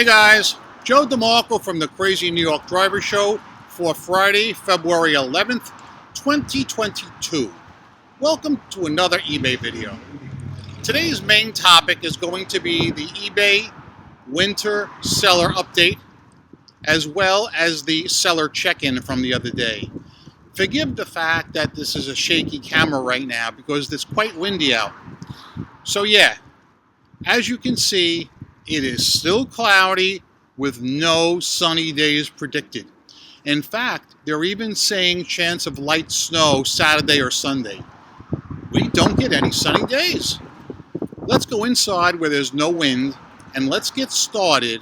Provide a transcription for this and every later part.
Hey guys, Joe DeMarco from the Crazy New York Driver Show for Friday, February 11th, 2022. Welcome to another eBay video. Today's main topic is going to be the eBay winter seller update, as well as the seller check-in from the other day. Forgive the fact that this is a shaky camera right now because it's quite windy out. So yeah, as you can see, it is still cloudy with no sunny days predicted. In fact, they're even saying chance of light snow Saturday or Sunday. We don't get any sunny days. Let's go inside where there's no wind and let's get started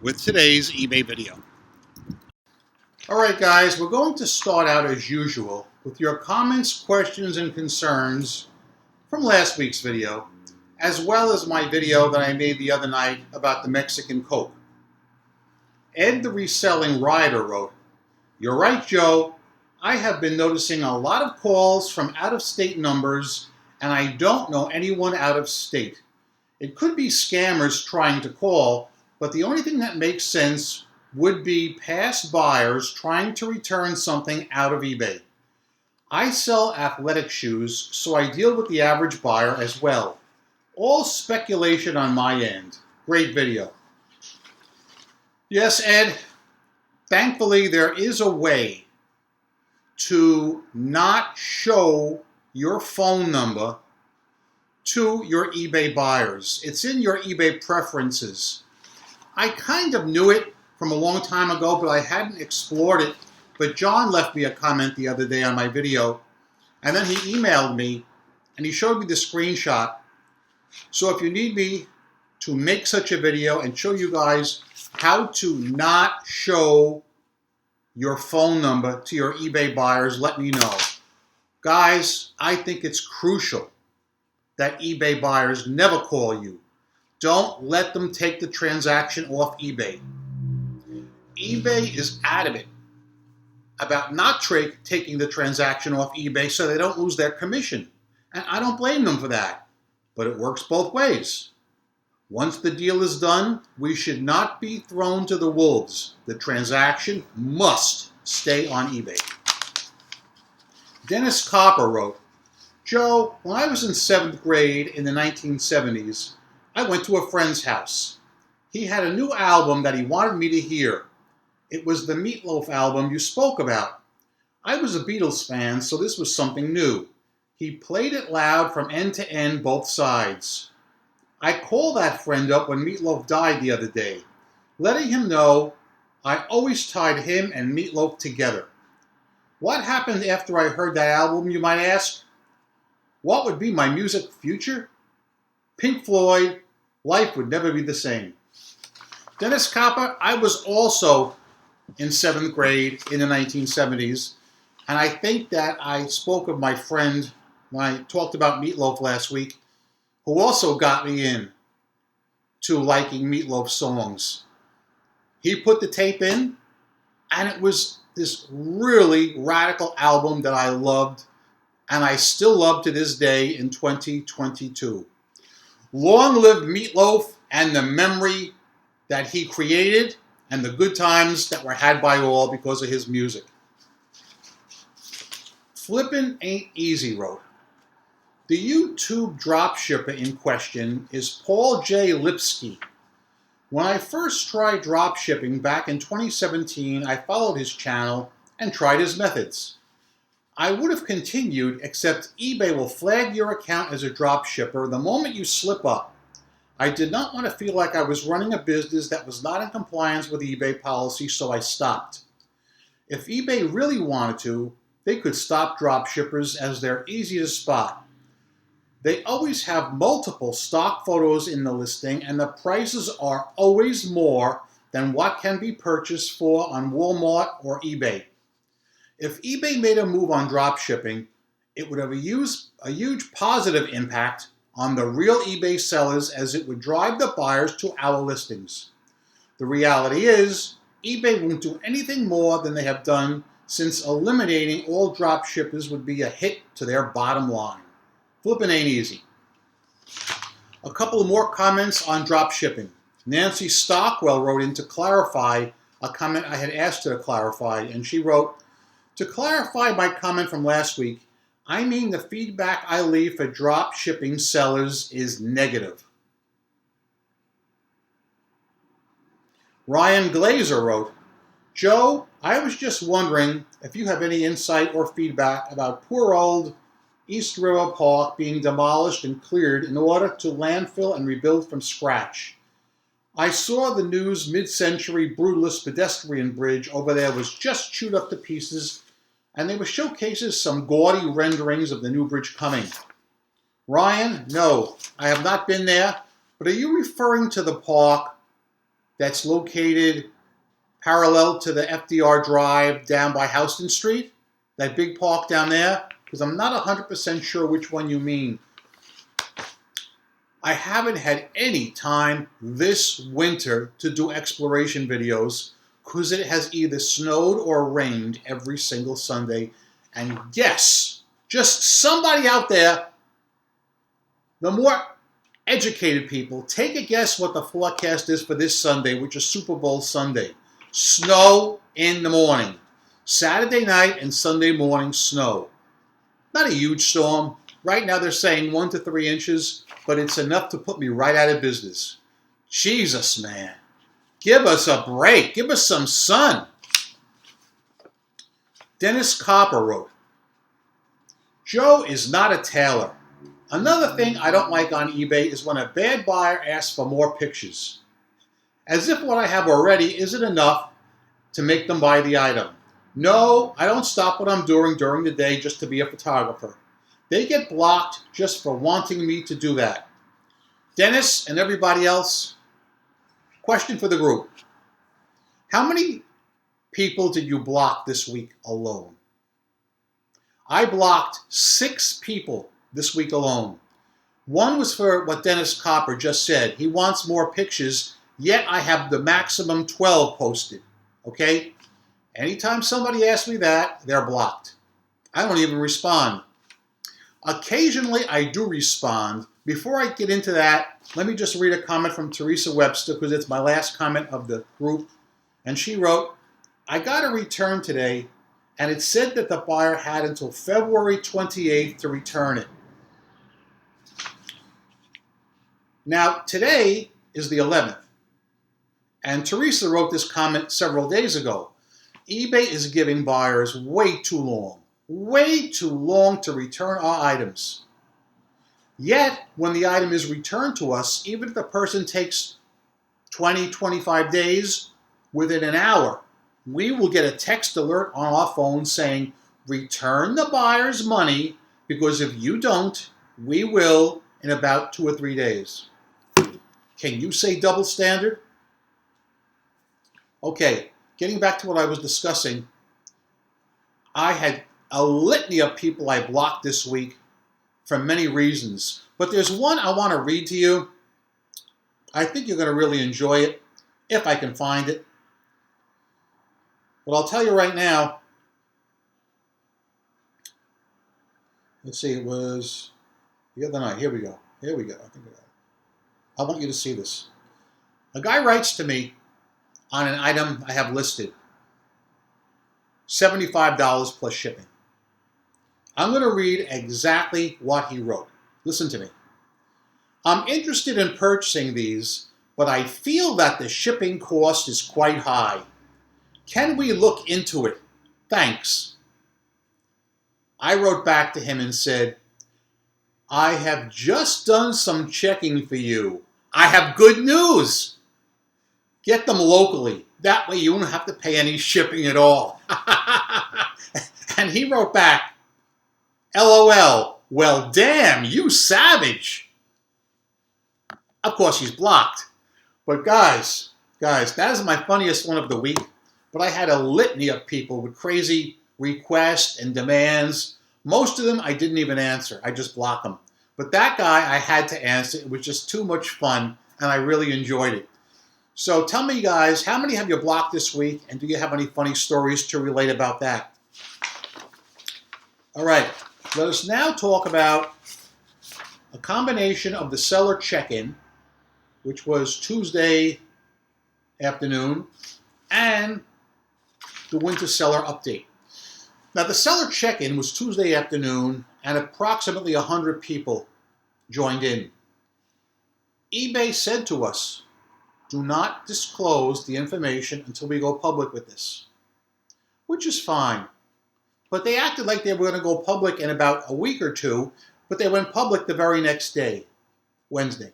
with today's eBay video. Alright guys, we're going to start out as usual with your comments, questions, and concerns from last week's video, as well as my video that I made the other night about the Mexican Coke. Ed the Reselling Rider wrote, "You're right, Joe. I have been noticing a lot of calls from out-of-state numbers, and I don't know anyone out of state. It could be scammers trying to call, but the only thing that makes sense would be past buyers trying to return something out of eBay. I sell athletic shoes, so I deal with the average buyer as well. All speculation on my end. Great video." Yes, Ed, thankfully there is a way to not show your phone number to your eBay buyers. It's in your eBay preferences. I kind of knew it from a long time ago, but I hadn't explored it. But John left me a comment the other day on my video, and then he emailed me, and he showed me the screenshot. So if you need me to make such a video and show you guys how to not show your phone number to your eBay buyers, let me know. Guys, I think it's crucial that eBay buyers never call you. Don't let them take the transaction off eBay. eBay is adamant about not taking the transaction off eBay so they don't lose their commission. And I don't blame them for that. But it works both ways. Once the deal is done, we should not be thrown to the wolves. The transaction must stay on eBay. Dennis Copper wrote, "Joe, when I was in 7th grade in the 1970s, I went to a friend's house. He had a new album that he wanted me to hear. It was the Meatloaf album you spoke about. I was a Beatles fan, so this was something new. He played it loud from end to end, both sides. I called that friend up when Meatloaf died the other day, letting him know I always tied him and Meatloaf together. What happened after I heard that album, you might ask? What would be my music future? Pink Floyd, life would never be the same." Dennis Copper, I was also in 7th grade in the 1970s, and I think that I spoke of my friend when I talked about Meatloaf last week, who also got me in to liking Meatloaf songs. He put the tape in, and it was this really radical album that I loved, and I still love to this day in 2022. Long live Meatloaf and the memory that he created and the good times that were had by all because of his music. Flippin Ain't Easy wrote, "The YouTube dropshipper in question is Paul J. Lipsky. When I first tried dropshipping back in 2017, I followed his channel and tried his methods. I would have continued, except eBay will flag your account as a dropshipper the moment you slip up. I did not want to feel like I was running a business that was not in compliance with eBay policy, so I stopped. If eBay really wanted to, they could stop dropshippers as they're easy to spot. They always have multiple stock photos in the listing, and the prices are always more than what can be purchased for on Walmart or eBay. If eBay made a move on dropshipping, it would have a huge positive impact on the real eBay sellers, as it would drive the buyers to our listings. The reality is, eBay won't do anything more than they have done, since eliminating all dropshippers would be a hit to their bottom line. Flippin' ain't easy." A couple of more comments on drop shipping. Nancy Stockwell wrote in to clarify a comment I had asked her to clarify, and she wrote, "To clarify my comment from last week, I mean the feedback I leave for drop shipping sellers is negative." Ryan Glazer wrote, "Joe, I was just wondering if you have any insight or feedback about poor old East River Park being demolished and cleared in order to landfill and rebuild from scratch. I saw the news mid-century brutalist pedestrian bridge over there was just chewed up to pieces, and they were showcases some gaudy renderings of the new bridge coming." Ryan, no, I have not been there, but are you referring to the park that's located parallel to the FDR Drive down by Houston Street? That big park down there? Because I'm not 100% sure which one you mean. I haven't had any time this winter to do exploration videos because it has either snowed or rained every single Sunday. And yes, just somebody out there, the more educated people, take a guess what the forecast is for this Sunday, which is Super Bowl Sunday. Snow in the morning. Saturday night and Sunday morning, snow. Not a huge storm. Right now they're saying 1 to 3 inches, but it's enough to put me right out of business. Jesus, man. Give us a break. Give us some sun. Dennis Copper wrote, "Joe is not a tailor. Another thing I don't like on eBay is when a bad buyer asks for more pictures. As if what I have already isn't enough to make them buy the item. No, I don't stop what I'm doing during the day just to be a photographer. They get blocked just for wanting me to do that." Dennis and everybody else, question for the group. How many people did you block this week alone? I blocked 6 people this week alone. One was for what Dennis Copper just said. He wants more pictures, yet I have the maximum 12 posted. Okay? Anytime somebody asks me that, they're blocked. I don't even respond. Occasionally, I do respond. Before I get into that, let me just read a comment from Teresa Webster, because it's my last comment of the group. And she wrote, "I got a return today, and it said that the buyer had until February 28th to return it." Now, today is the 11th. And Teresa wrote this comment several days ago. eBay is giving buyers way too long to return our items. Yet, when the item is returned to us, even if the person takes 20, 25 days, within an hour, we will get a text alert on our phone saying, "Return the buyer's money, because if you don't, we will in about 2 or 3 days." Can you say double standard? Okay, getting back to what I was discussing, I had a litany of people I blocked this week for many reasons. But there's one I want to read to you. I think you're going to really enjoy it, if I can find it. But I'll tell you right now, let's see, it was the other night. Here we go. I think I got it. I want you to see this. A guy writes to me on an item I have listed, $75 plus shipping. I'm going to read exactly what he wrote. Listen to me. "I'm interested in purchasing these, but I feel that the shipping cost is quite high. Can we look into it? Thanks." I wrote back to him and said, "I have just done some checking for you. I have good news. Get them locally. That way you don't have to pay any shipping at all." And he wrote back, "LOL, well damn, you savage." Of course he's blocked. But guys, that is my funniest one of the week. But I had a litany of people with crazy requests and demands. Most of them I didn't even answer. I just blocked them. But that guy I had to answer. It was just too much fun, and I really enjoyed it. So tell me, guys, how many have you blocked this week, and do you have any funny stories to relate about that? All right, let us now talk about a combination of the seller check-in, which was Tuesday afternoon, and the winter seller update. Now, the seller check-in was Tuesday afternoon, and approximately 100 people joined in. eBay said to us, do not disclose the information until we go public with this, which is fine. But they acted like they were going to go public in about a week or two, but they went public the very next day, Wednesday.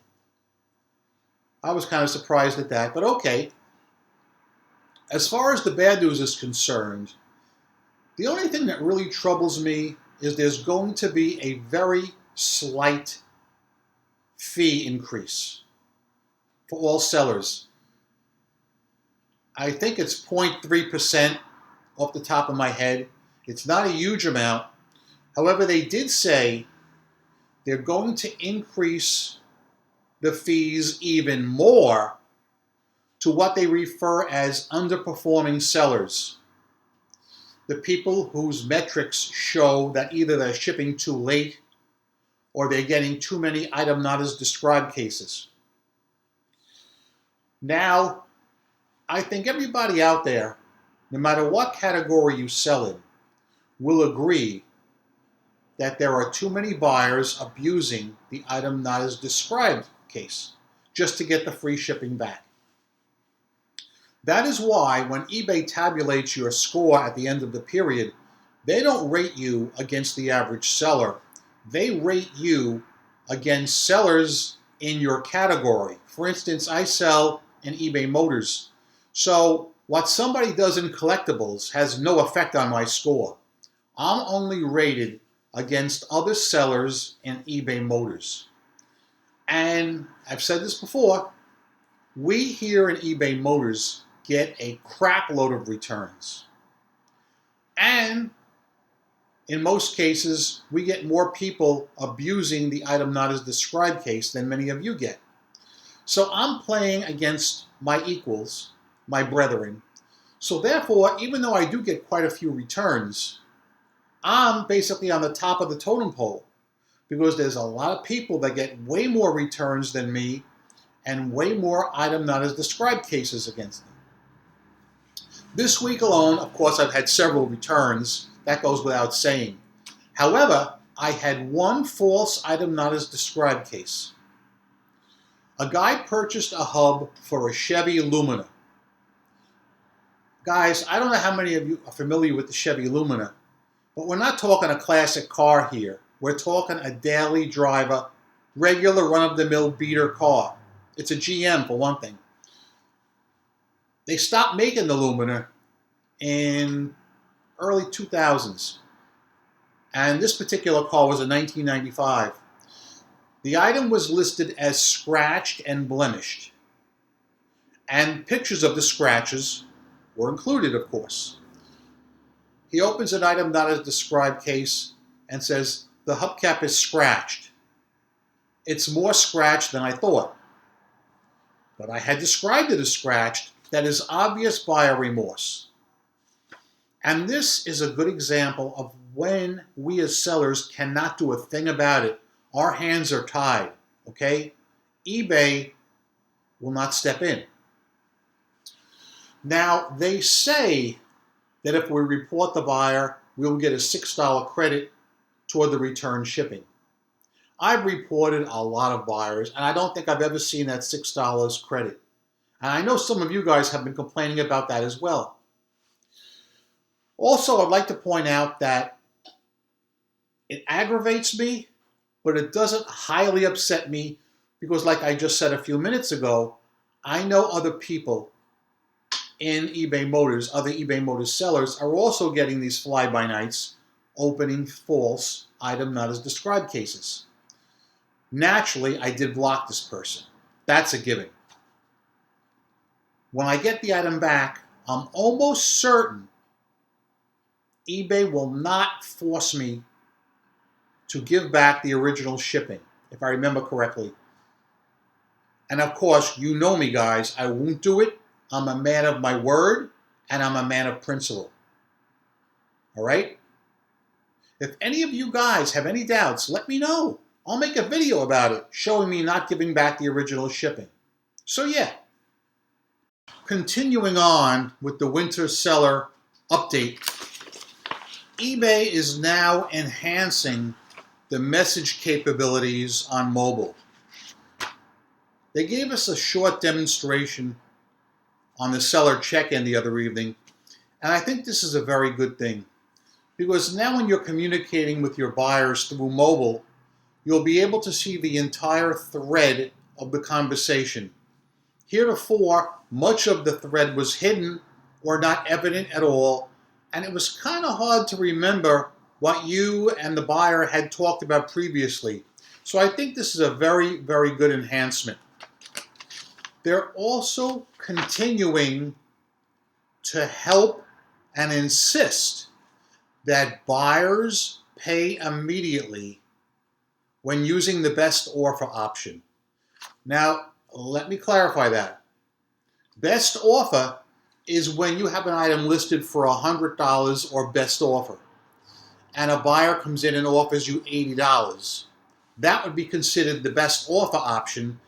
I was kind of surprised at that, but okay. As far as the bad news is concerned, the only thing that really troubles me is there's going to be a very slight fee increase for all sellers. I think it's 0.3% off the top of my head. It's not a huge amount. However, they did say they're going to increase the fees even more to what they refer as underperforming sellers. The people whose metrics show that either they're shipping too late or they're getting too many item not as described cases. Now, I think everybody out there, no matter what category you sell in, will agree that there are too many buyers abusing the item not as described case just to get the free shipping back. That is why when eBay tabulates your score at the end of the period, they don't rate you against the average seller. They rate you against sellers in your category. For instance, I sell in eBay Motors. So what somebody does in collectibles has no effect on my score. I'm only rated against other sellers in eBay Motors. And I've said this before, we here in eBay Motors get a crap load of returns. And in most cases, we get more people abusing the item not as described case than many of you get. So I'm playing against my equals, my brethren. So therefore, even though I do get quite a few returns, I'm basically on the top of the totem pole because there's a lot of people that get way more returns than me and way more item not as described cases against them. This week alone, of course, I've had several returns. That goes without saying. However, I had one false item not as described case. A guy purchased a hub for a Chevy Lumina. Guys, I don't know how many of you are familiar with the Chevy Lumina, but we're not talking a classic car here. We're talking a daily driver, regular run-of-the-mill beater car. It's a GM for one thing. They stopped making the Lumina in early 2000s. And this particular car was a 1995. The item was listed as scratched and blemished. And pictures of the scratches were included, of course. He opens an item not as described case and says, the hubcap is scratched. It's more scratched than I thought. But I had described it as scratched. That is obvious buyer remorse. And this is a good example of when we as sellers cannot do a thing about it. Our hands are tied, okay? eBay will not step in. Now, they say that if we report the buyer, we will get a $6 credit toward the return shipping. I've reported a lot of buyers, and I don't think I've ever seen that $6 credit. And I know some of you guys have been complaining about that as well. Also, I'd like to point out that it aggravates me, but it doesn't highly upset me because, like I just said a few minutes ago, I know other people in eBay Motors, other eBay Motors sellers, are also getting these fly-by-nights, opening false item not as described cases. Naturally, I did block this person. That's a given. When I get the item back, I'm almost certain eBay will not force me to give back the original shipping, if I remember correctly. And of course, you know me, guys. I won't do it. I'm a man of my word, and I'm a man of principle. All right? If any of you guys have any doubts, let me know. I'll make a video about it, showing me not giving back the original shipping. So yeah, continuing on with the winter seller update, eBay is now enhancing the message capabilities on mobile. They gave us a short demonstration on the seller check-in the other evening, and I think this is a very good thing, because now when you're communicating with your buyers through mobile, you'll be able to see the entire thread of the conversation. Heretofore, much of the thread was hidden or not evident at all, and it was kind of hard to remember what you and the buyer had talked about previously. So I think this is a very, very good enhancement. They're also continuing to help and insist that buyers pay immediately when using the best offer option. Now, let me clarify that. Best offer is when you have an item listed for $100 or best offer, and a buyer comes in and offers you $80. That would be considered the best offer option,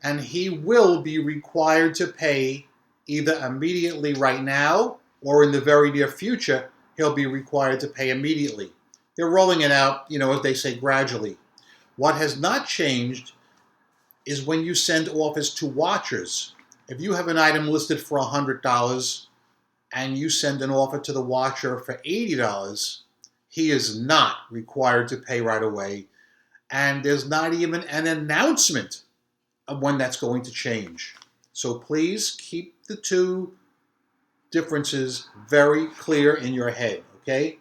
and he will be required to pay either immediately right now or in the very near future. He'll be required to pay immediately. They're rolling it out, as they say, gradually. What has not changed is when you send offers to watchers. If you have an item listed for $100 and you send an offer to the watcher for $80, he is not required to pay right away. And there's not even an announcement of when that's going to change. So please keep the two differences very clear in your head, okay?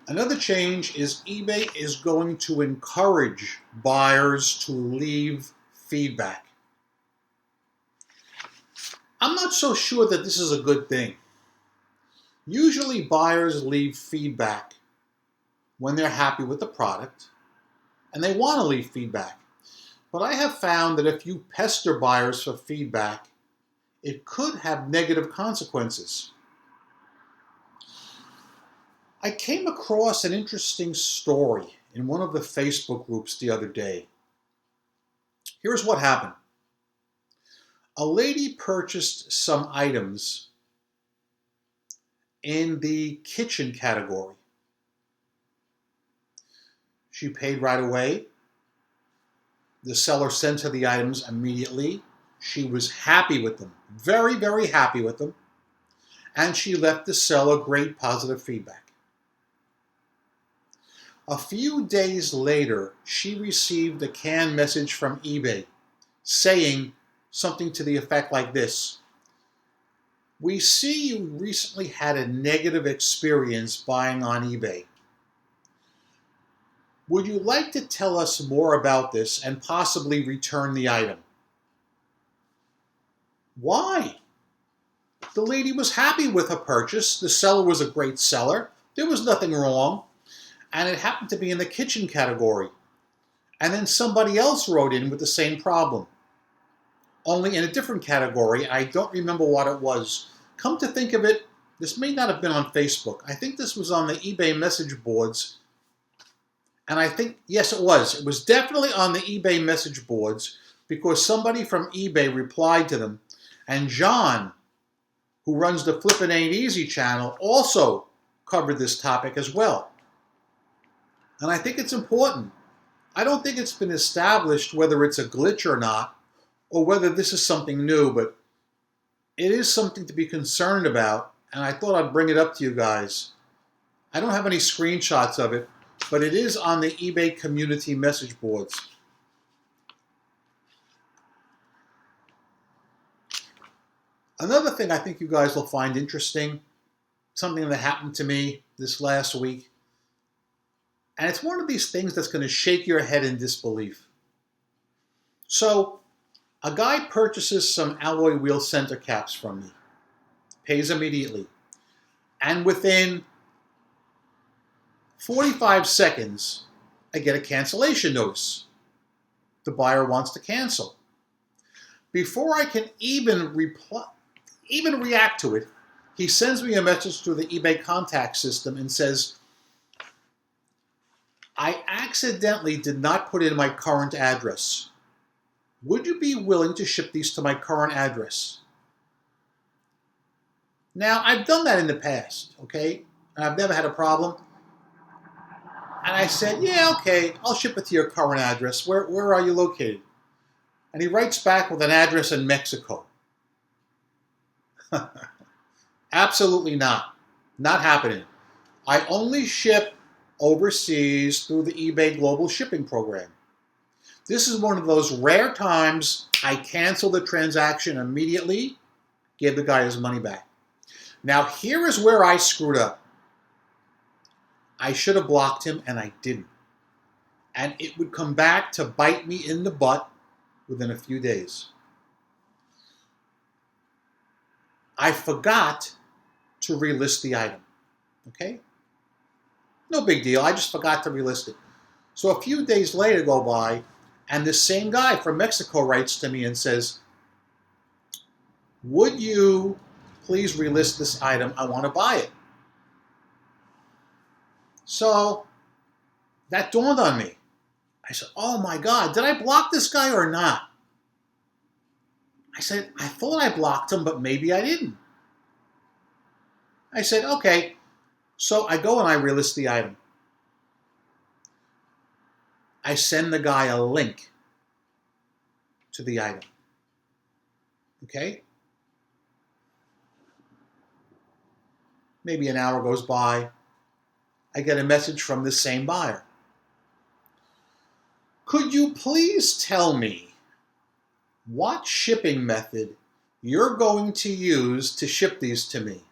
Another change is eBay is going to encourage buyers to leave feedback. I'm not so sure that this is a good thing. Usually buyers leave feedback when they're happy with the product, and they want to leave feedback. But I have found that if you pester buyers for feedback, it could have negative consequences. I came across an interesting story in one of the Facebook groups the other day. Here's what happened. A lady purchased some items in the kitchen category. She paid right away. The seller sent her the items immediately. She was happy with them, very, very happy with them. And she left the seller great positive feedback. A few days later, she received a canned message from eBay saying something to the effect like this. We see you recently had a negative experience buying on eBay. Would you like to tell us more about this and possibly return the item? Why? The lady was happy with her purchase. The seller was a great seller. There was nothing wrong. And it happened to be in the kitchen category. And then somebody else wrote in with the same problem, only in a different category. I don't remember what it was. Come to think of it, this may not have been on Facebook. I think this was on the eBay message boards. And I think, yes, it was. It was definitely on the eBay message boards because somebody from eBay replied to them. And John, who runs the Flippin' Ain't Easy channel, also covered this topic as well. And I think it's important. I don't think it's been established whether it's a glitch or not, or whether this is something new, but it is something to be concerned about, and I thought I'd bring it up to you guys. I don't have any screenshots of it, but it is on the eBay community message boards. Another thing I think you guys will find interesting, something that happened to me this last week, and it's one of these things that's going to shake your head in disbelief. So, a guy purchases some alloy wheel center caps from me, pays immediately, and within 45 seconds, I get a cancellation notice. The buyer wants to cancel. Before I can even react to it, he sends me a message through the eBay contact system and says, I accidentally did not put in my current address. would you be willing to ship these to my current address? Now, I've done that in the past, okay? And I've never had a problem. And I said, yeah, okay, I'll ship it to your current address. Where are you located? And he writes back with an address in Mexico. Absolutely not. Not happening. I only ship overseas through the eBay Global Shipping Program. This is one of those rare times I cancel the transaction immediately, give the guy his money back. Now, here is where I screwed up. I should have blocked him, and I didn't. And it would come back to bite me in the butt within a few days. I forgot to relist the item. Okay? No big deal. I just forgot to relist it. So a few days later go by, and the same guy from Mexico writes to me and says, would you please relist this item? I want to buy it. So that dawned on me. I said, oh my God, did I block this guy or not? I said, I thought I blocked him, but maybe I didn't. I said, okay. So I go and I relist the item. I send the guy a link to the item. Okay? Maybe an hour goes by. I get a message from the same buyer. Could you please tell me what shipping method you're going to use to ship these to me?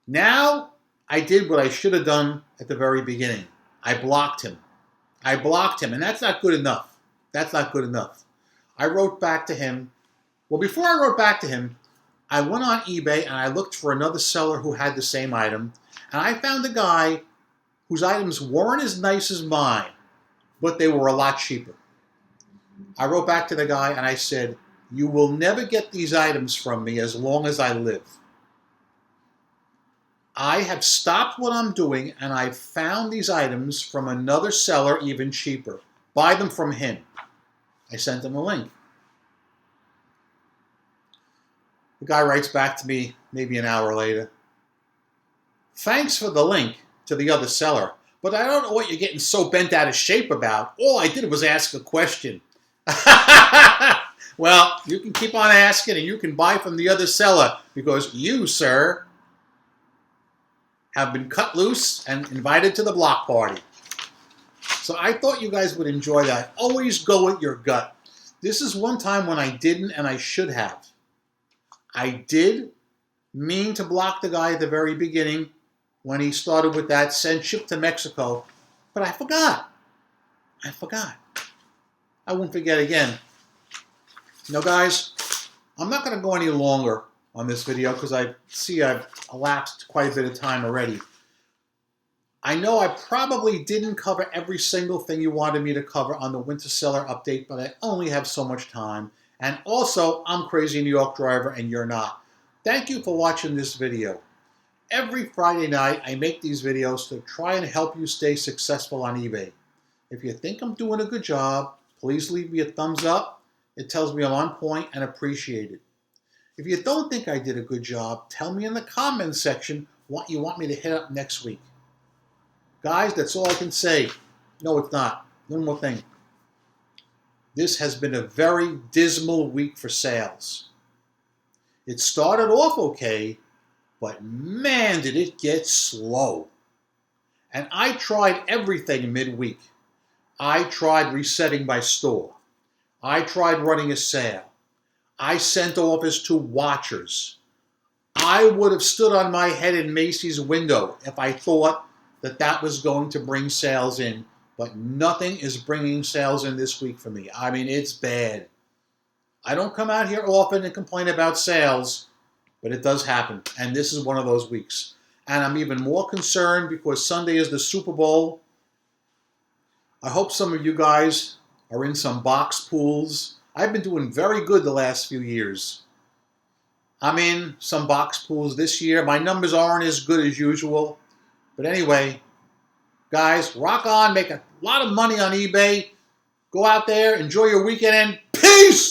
Now, I did what I should have done at the very beginning. I blocked him. And that's not good enough. That's not good enough. I wrote back to him. Well, before I wrote back to him, I went on eBay and I looked for another seller who had the same item. And I found a guy whose items weren't as nice as mine, but they were a lot cheaper. I wrote back to the guy and I said, you will never get these items from me as long as I live. I have stopped what I'm doing and I've found these items from another seller even cheaper. Buy them from him. I sent him a link. The guy writes back to me maybe an hour later. Thanks for the link to the other seller, but I don't know what you're getting so bent out of shape about. All I did was ask a question. Well, you can keep on asking and you can buy from the other seller because you, sir, have been cut loose and invited to the block party. So I thought you guys would enjoy that. Always go with your gut. This is one time when I didn't and I should have. I did mean to block the guy at the very beginning when he started with that send ship to Mexico, but I forgot. I won't forget again. Now guys, I'm not going to go any longer on this video because I see I've elapsed quite a bit of time already. I know I probably didn't cover every single thing you wanted me to cover on the winter seller update, but I only have so much time. And also, I'm Crazy New York Driver and you're not. Thank you for watching this video. Every Friday night, I make these videos to try and help you stay successful on eBay. If you think I'm doing a good job, please leave me a thumbs up. It tells me I'm on point and appreciated. If you don't think I did a good job, tell me in the comments section what you want me to hit up next week. Guys, that's all I can say. No, it's not. One more thing. This has been a very dismal week for sales. It started off okay, but man, did it get slow. And I tried everything midweek. I tried resetting my store. I tried running a sale. I sent offers to watchers. I would have stood on my head in Macy's window if I thought that that was going to bring sales in. But nothing is bringing sales in this week for me. I mean, it's bad. I don't come out here often and complain about sales, but it does happen. And this is one of those weeks. And I'm even more concerned because Sunday is the Super Bowl. I hope some of you guys are in some box pools. I've been doing very good the last few years. I'm in some box pools this year. My numbers aren't as good as usual. But anyway, Guys, rock on, make a lot of money on eBay. Go out there, enjoy your weekend, and peace!